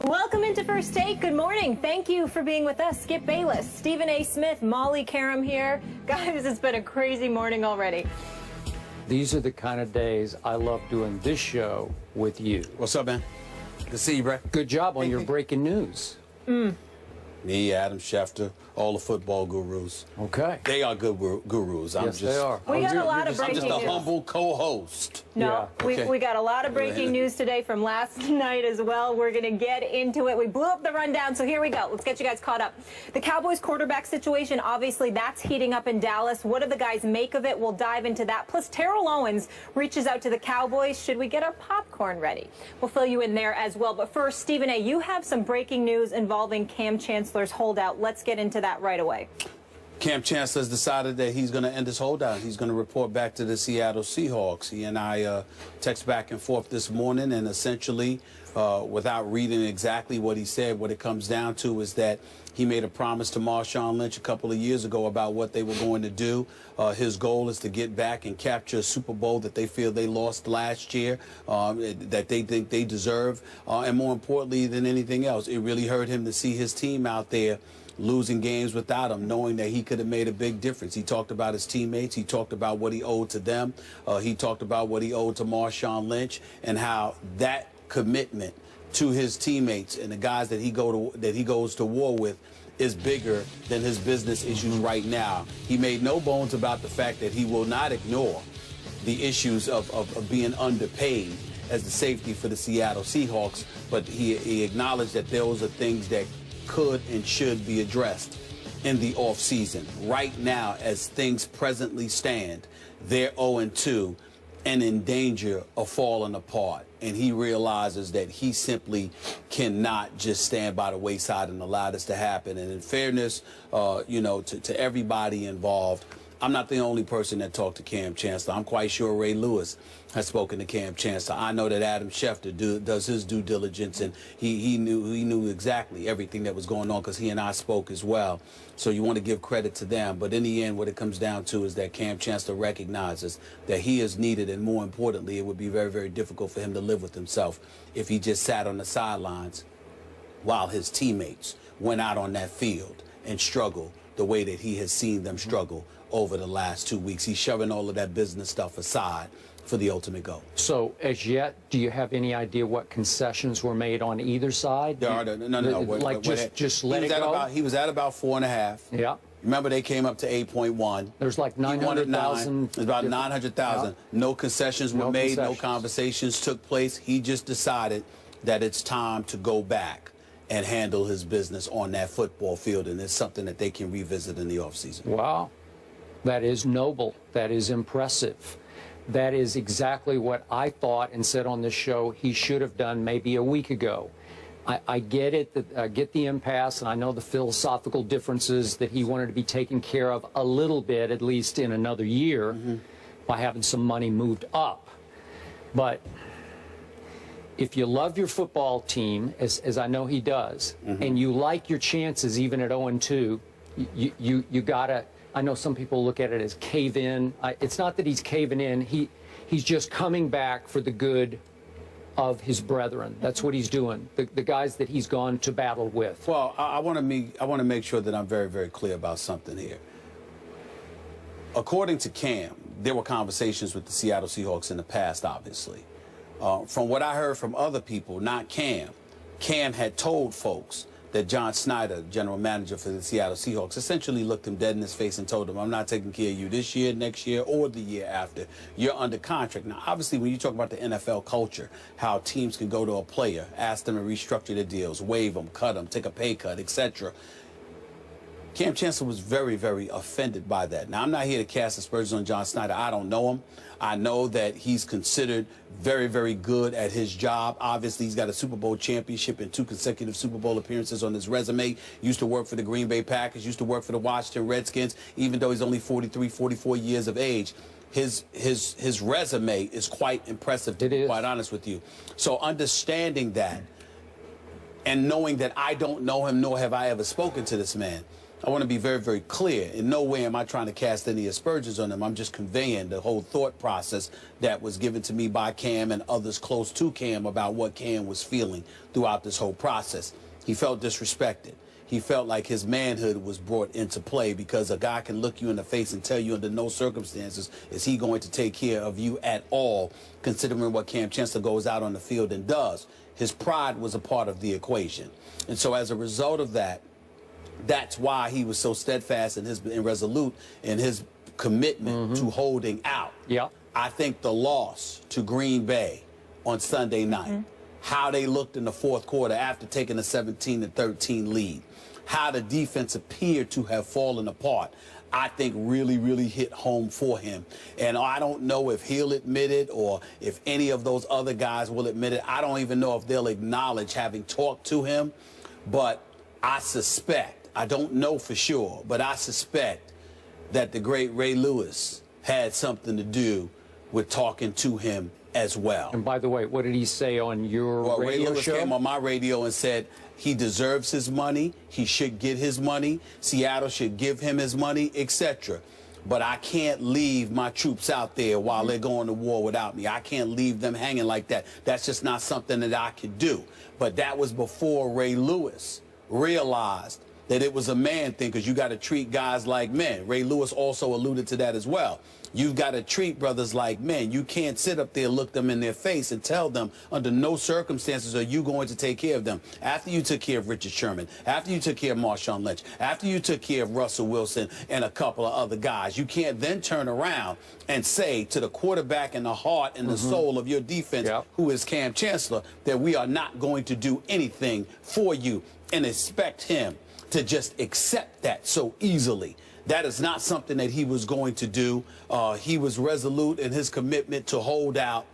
Welcome into First Take. Good morning. Thank you for being with us. Skip Bayless, Stephen A. Smith, Molly Karam here. Guys, it's been a crazy morning already. These are the kind of days I love doing this show with you. What's up, man? Good to see you, bro. Good job on your breaking news. Me, Adam Schefter, all the football gurus. Okay. They are good gurus. Yes, they are. We got a lot of I'm breaking news. just a humble co-host. No, Yeah. Okay. we got a lot of breaking news today from last night as well. We're going to get into it. We blew up the rundown, so here we go. Let's get you guys caught up. The Cowboys quarterback situation, obviously, that's heating up in Dallas. What do the guys make of it? We'll dive into that. Plus, Terrell Owens reaches out to the Cowboys. Should we get our popcorn ready? We'll fill you in there as well. But first, Stephen A., you have some breaking news involving Kam Chancellor's holdout. Let's get into that right away. Kam Chancellor has decided that he's going to end his holdout. He's going to report back to the Seattle Seahawks. He and I text back and forth this morning, and essentially, without reading exactly what he said, what it comes down to is that he made a promise to Marshawn Lynch a couple of years ago about what they were going to do. His goal is to get back and capture a Super Bowl that they feel they lost last year, that they think they deserve. And more importantly than anything else, it really hurt him to see his team out there losing games without him, knowing that he could have made a big difference. He talked about his teammates. He talked about what he owed to them. He talked about what he owed to Marshawn Lynch and how that commitment to his teammates and the guys that he goes to war with is bigger than his business issues right now. He made no bones about the fact that he will not ignore the issues of being underpaid as the safety for the Seattle Seahawks, but he acknowledged that those are things that could and should be addressed in the offseason. Right now, as things presently stand, they're 0-2 and in danger of falling apart. And he realizes that he simply cannot just stand by the wayside and allow this to happen. And in fairness, to everybody involved, I'm not the only person that talked to Kam Chancellor. I'm quite sure Ray Lewis has spoken to Kam Chancellor. I know that Adam Schefter does his due diligence, and he knew exactly everything that was going on because he and I spoke as well. So you want to give credit to them. But in the end, what it comes down to is that Kam Chancellor recognizes that he is needed, and more importantly, it would be very, very difficult for him to live with himself if he just sat on the sidelines while his teammates went out on that field and struggled the way that he has seen them struggle over the last 2 weeks. He's shoving all of that business stuff aside for the ultimate goal. So, as yet, do you have any idea what concessions were made on either side? There are no. Like just let it go? He was at about 4.5. Yeah. Remember, they came up to 8.1. There's like 900,000. There's about 900,000. Yeah. No concessions were made. Concessions. No conversations took place. He just decided that it's time to go back and handle his business on that football field, and it's something that they can revisit in the offseason. Wow. That is noble. That is impressive. That is exactly what I thought and said on this show he should have done maybe a week ago. I get it, I get the impasse, and I know the philosophical differences that he wanted to be taken care of a little bit, at least in another year, by having some money moved up. But if you love your football team, as I know he does, and you like your chances even at 0-2, you gotta. I know some people look at it as cave in. It's not that he's caving in. He's just coming back for the good of his brethren. That's what he's doing. The guys that he's gone to battle with. Well, I want to make sure that I'm very, very clear about something here. According to Kam, there were conversations with the Seattle Seahawks in the past, obviously. From what I heard from other people, not Kam, Kam had told folks that John Snyder, general manager for the Seattle Seahawks, essentially looked him dead in his face and told him, I'm not taking care of you this year, next year, or the year after. You're under contract. Now, obviously, when you talk about the NFL culture, how teams can go to a player, ask them to restructure their deals, waive them, cut them, take a pay cut, etc., Kam Chancellor was very, very offended by that. Now, I'm not here to cast aspersions on John Snyder. I don't know him. I know that he's considered very, very good at his job. Obviously, he's got a Super Bowl championship and 2 consecutive Super Bowl appearances on his resume. Used to work for the Green Bay Packers, used to work for the Washington Redskins, even though he's only 43, 44 years of age. His resume is quite impressive, to be quite honest with you. So understanding that and knowing that I don't know him, nor have I ever spoken to this man, I want to be very, very clear. In no way am I trying to cast any aspersions on him. I'm just conveying the whole thought process that was given to me by Cam and others close to Cam about what Cam was feeling throughout this whole process. He felt disrespected. He felt like his manhood was brought into play because a guy can look you in the face and tell you under no circumstances is he going to take care of you at all, considering what Kam Chancellor goes out on the field and does. His pride was a part of the equation. And so as a result of that, that's why he was so steadfast and resolute in his commitment to holding out. Yeah. I think the loss to Green Bay on Sunday night, how they looked in the fourth quarter after taking a 17-13 lead, how the defense appeared to have fallen apart, I think really, really hit home for him. And I don't know if he'll admit it or if any of those other guys will admit it. I don't even know if they'll acknowledge having talked to him, but I suspect, I don't know for sure, but I suspect that the great Ray Lewis had something to do with talking to him as well. And by the way, what did he say on your radio Ray Lewis show? came on my radio and said he deserves his money, he should get his money, Seattle should give him his money, etc. But I can't leave my troops out there while they're going to war without me. I can't leave them hanging like that. That's just not something that I could do. But that was before Ray Lewis realized that it was a man thing, because you got to treat guys like men. Ray Lewis also alluded to that as well. You've got to treat brothers like men. You can't sit up there, look them in their face, and tell them under no circumstances are you going to take care of them. After you took care of Richard Sherman, after you took care of Marshawn Lynch, after you took care of Russell Wilson and a couple of other guys, you can't then turn around and say to the quarterback and the heart and the soul of your defense, who is Kam Chancellor, that we are not going to do anything for you, and expect him to just accept that so easily. That is not something that he was going to do. He was resolute in his commitment to hold out.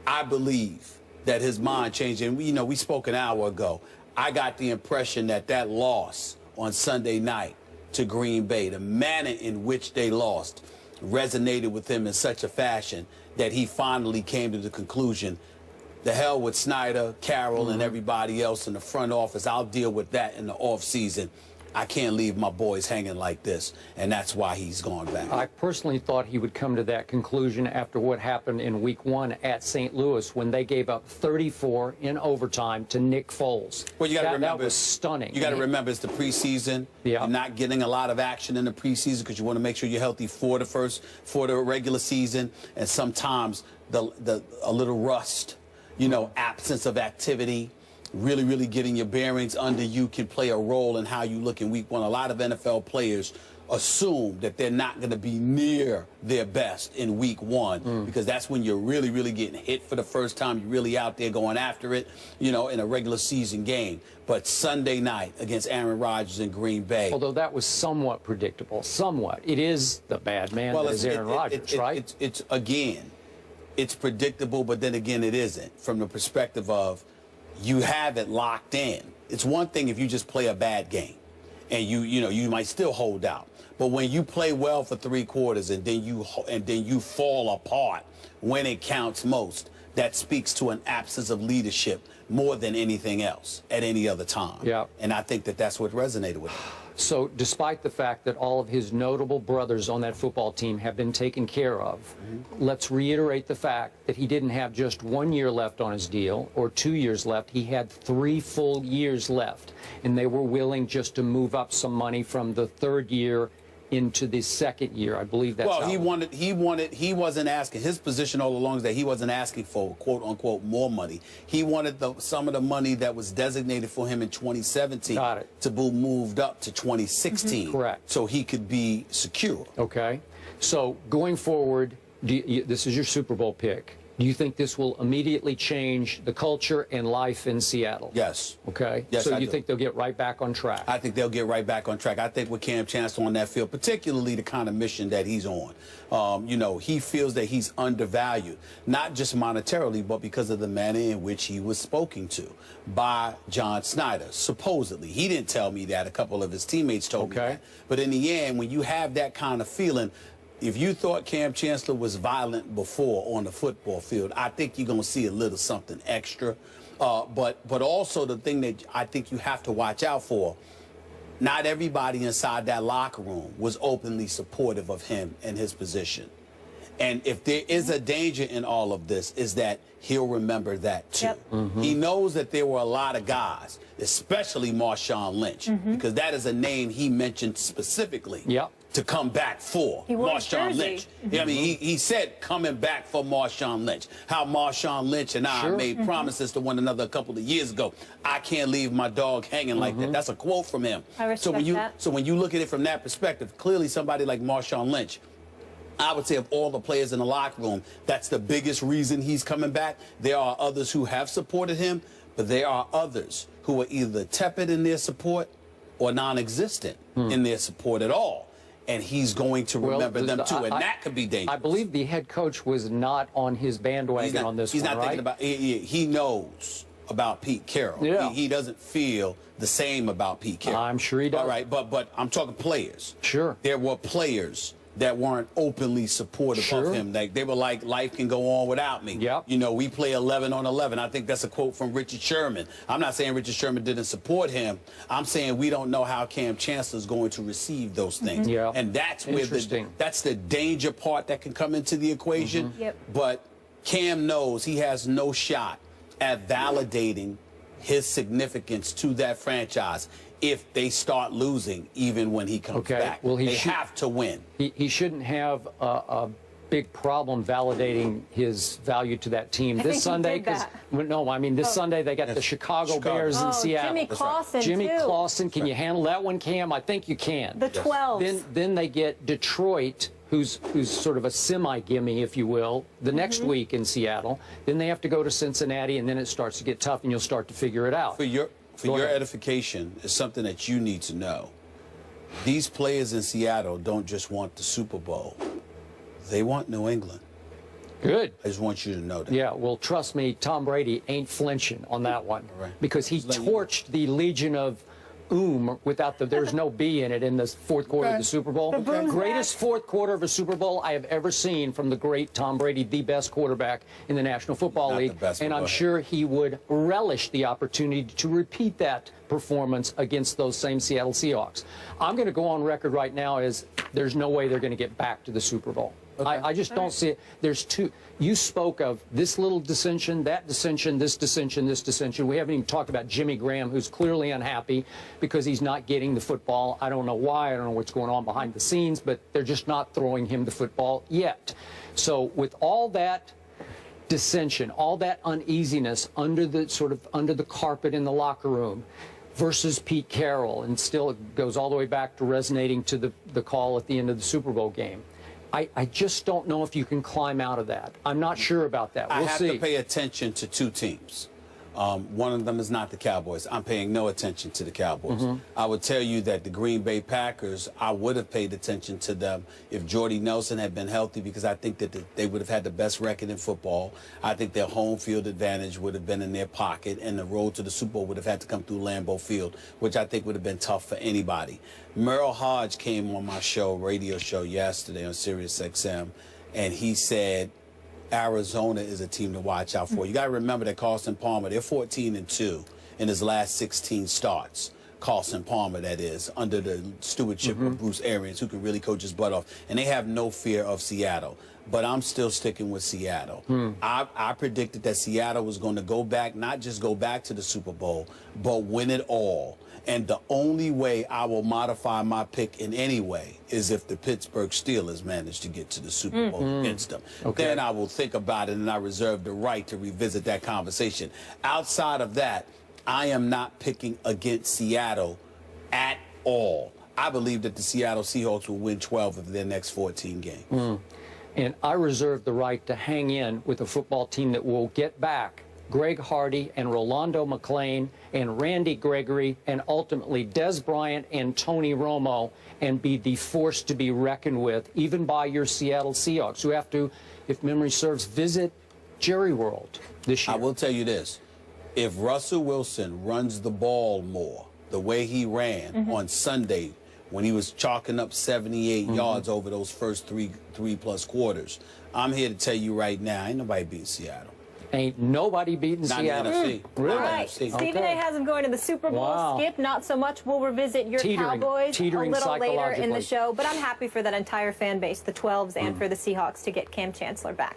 I believe that his mind changed. And, we spoke an hour ago. I got the impression that that loss on Sunday night to Green Bay, the manner in which they lost, resonated with him in such a fashion that he finally came to the conclusion, the hell with Snyder, Carroll, and everybody else in the front office. I'll deal with that in the offseason. I can't leave my boys hanging like this, and that's why he's gone back. I personally thought he would come to that conclusion after what happened in Week 1 at St. Louis when they gave up 34 in overtime to Nick Foles. Well, you got to remember, that was stunning. You got to remember it's the preseason. Yeah. You're not getting a lot of action in the preseason because you want to make sure you're healthy for the regular season, and sometimes a little rust, absence of activity, really getting your bearings under you can play a role in how you look in Week 1. A lot of NFL players assume that they're not going to be near their best in Week 1 because that's when you're really getting hit for the first time. You're really out there going after it, in a regular season game. But Sunday night against Aaron Rodgers in Green Bay. Although that was somewhat predictable, somewhat. It is the bad man that is Aaron Rodgers, right? It's predictable, but then again, it isn't from the perspective of you have it locked in. It's one thing if you just play a bad game and you might still hold out. But when you play well for 3 quarters and then you fall apart when it counts most, that speaks to an absence of leadership more than anything else at any other time. Yeah. And I think that that's what resonated with him. So despite the fact that all of his notable brothers on that football team have been taken care of, let's reiterate the fact that he didn't have just 1 year left on his deal or 2 years left. He had 3 full years left, and they were willing just to move up some money from the 3rd year into the 2nd year. I believe that's well, he wasn't asking. His position all along is that he wasn't asking for quote unquote more money. He wanted some of the money that was designated for him in 2017 to be moved up to 2016. Correct. So he could be secure. Okay. So going forward, this is your Super Bowl pick. Do you think this will immediately change the culture and life in Seattle? Yes. Okay. Yes, so I you do. think they'll get right back on track? I think they'll get right back on track. I think with Kam Chancellor on that field, particularly the kind of mission that he's on, he feels that he's undervalued, not just monetarily, but because of the manner in which he was spoken to by John Snyder, supposedly. He didn't tell me that. A couple of his teammates told me that. But in the end, when you have that kind of feeling, if you thought Kam Chancellor was violent before on the football field, I think you're going to see a little something extra. But also the thing that I think you have to watch out for, not everybody inside that locker room was openly supportive of him and his position. And if there is a danger in all of this, is that he'll remember that too. Yep. He knows that there were a lot of guys, especially Marshawn Lynch, because that is a name he mentioned specifically to come back for. Marshawn Lynch. I mean, he said coming back for Marshawn Lynch. How Marshawn Lynch and I made promises to one another a couple of years ago. I can't leave my dog hanging like that. That's a quote from him. I respect that. So when you look at it from that perspective, clearly somebody like Marshawn Lynch, I would say of all the players in the locker room, that's the biggest reason he's coming back. There are others who have supported him, but there are others who are either tepid in their support or non-existent in their support at all. And he's going to remember them too, and that could be dangerous. I believe the head coach was not on his bandwagon on this one, He's not thinking about he knows about Pete Carroll. Yeah. He doesn't feel the same about Pete Carroll. I'm sure he does. All right, but I'm talking players. Sure. There were players that weren't openly supportive of him. They were like, life can go on without me. Yep. You know, we play 11 on 11. I think that's a quote from Richard Sherman. I'm not saying Richard Sherman didn't support him. I'm saying we don't know how Kam Chancellor is going to receive those things. Yeah. And that's where that's the danger part that can come into the equation. But Kam knows he has no shot at validating his significance to that franchise if they start losing, even when he comes back. Well, they have to win. He shouldn't have a big problem validating his value to that team this Sunday. No, I mean this Sunday they got the Chicago Bears in Seattle. Jimmy Clausen, Jimmy Clausen, can you handle that one, Cam? I think you can. The 12s. Then they get Detroit, who's sort of a semi-gimme, if you will, the next week in Seattle. Then they have to go to Cincinnati, and then it starts to get tough, and you'll start to figure it out. For your edification, is something that you need to know. These players in Seattle don't just want the Super Bowl. They want New England. Good. I just want you to know that. Yeah, well, trust me, Tom Brady ain't flinching on that one. Because he torched the Legion of without there's no B in it in the fourth quarter of the Super Bowl. Greatest fourth quarter of a Super Bowl I have ever seen from the great Tom Brady, the best quarterback in the National Football League. And I'm sure he would relish the opportunity to repeat that performance against those same Seattle Seahawks. I'm going to go on record right now as there's no way they're going to get back to the Super Bowl. I just don't see it. There's two. You spoke of this little dissension, that dissension, this dissension, this dissension. We haven't even talked about Jimmy Graham, who's clearly unhappy because he's not getting the football. I don't know why. I don't know what's going on behind the scenes, but they're just not throwing him the football yet. So with all that dissension, all that uneasiness under the carpet in the locker room, versus Pete Carroll, and still it goes all the way back to resonating to the call at the end of the Super Bowl game. I just don't know if you can climb out of that. I'm not sure about that. We'll see. I have to pay attention to two teams. One of them is not the Cowboys. I'm paying no attention to the Cowboys. I would tell you that the Green Bay Packers, I would have paid attention to them if Jordy Nelson had been healthy, because I think that they would have had the best record in football. I think their home field advantage would have been in their pocket, and the road to the Super Bowl would have had to come through Lambeau Field, which I think would have been tough for anybody. Merrill Hodge came on my radio show yesterday on Sirius XM, and he said Arizona is a team to watch out for. You got to remember that Carson Palmer, they're 14-2 in his last 16 starts. Carson Palmer, that is, under the stewardship of Bruce Arians, who can really coach his butt off. And they have no fear of Seattle. But I'm still sticking with Seattle. I predicted that Seattle was going to go back, not just go back to the Super Bowl, but win it all. And the only way I will modify my pick in any way is if the Pittsburgh Steelers manage to get to the Super Bowl against them. Then I will think about it, and I reserve the right to revisit that conversation. Outside of that, I am not picking against Seattle at all. I believe that the Seattle Seahawks will win 12 of their next 14 games. And I reserve the right to hang in with a football team that will get back Greg Hardy and Rolando McClain and Randy Gregory and ultimately Des Bryant and Tony Romo, and be the force to be reckoned with, even by your Seattle Seahawks, who have to, if memory serves, visit Jerry World this year. I will tell you this. If Russell Wilson runs the ball more the way he ran on Sunday when he was chalking up 78 yards over those first three plus quarters, I'm here to tell you right now, ain't nobody beating Seattle. Ain't nobody beating Not in the Seattle. NFC. Really? All right. NFC. Stephen A. has them going to the Super Bowl. Wow. Skip, not so much. We'll revisit your Cowboys a teetering little later in the psychologically. show. But I'm happy for that entire fan base, the 12s, and for the Seahawks to get Kam Chancellor back.